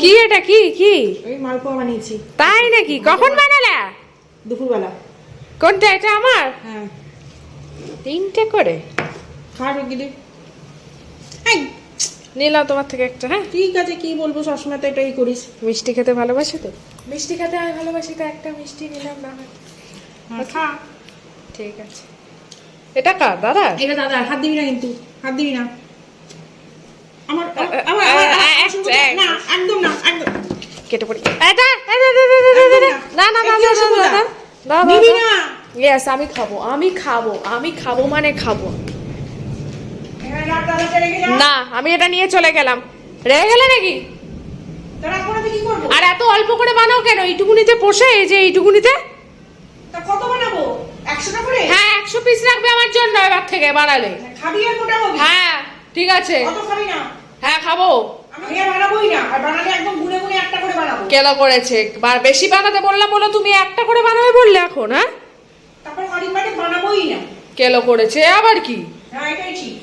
কি এটা কি কি মালপোয়া বানিয়েছি। তাই নাকি? কখন বানালা? দুপুরবেলা। কোনটা? এটা আমার? হ্যাঁ। 3টে করে খাবে গিয়ে নিলাম তোমার থেকে একটা। হ্যাঁ ঠিক আছে, কি বলবো, সবসময় তো এটাই করিস। মিষ্টি খেতে ভালোবাসে তো, মিষ্টি খেতে আমি ভালোবাসি তো একটা মিষ্টি নিলাম না হয়। খা। ঠিক আছে। এটা কার? দাদা? এটা দাদা, হাত দিবি না কিন্তু, হাত দিবি না। আমার না, একদম না, একদম কেটে পড়ি। এটা না না না নিবি না। ইয়েস, আমি খাবো, আমি খাবো, আমি খাবো মানে খাবো না। আমি এটা নিয়ে চলে গেলাম। রেগে গেলে নাকি? আর এত অল্প করে বানাও কেন? এইটুকুনিতে পোষে? এই যে এইটুকুনিতে কত বানাবো? 100টা করে? হ্যাঁ 100 পিস রাখবে আমার জন্য এবার থেকে বানালে। খাবি আর মোটা হবি? হ্যাঁ ঠিক আছে। কত খাবি না? হ্যাঁ খাবো। আমি আর বানাবোই না, আর বানালে একদম গুনে গুনে একটা করে বানাবো। কেন করেছে? বেশি বানাতে বললাম বলো, তুমি একটা করে বানাবে বললে এখন। হ্যাঁ তারপর অরিক বাড়ি বানাবোই না। কেন করেছে আবার কি? হ্যাঁ এটাই ঠিক।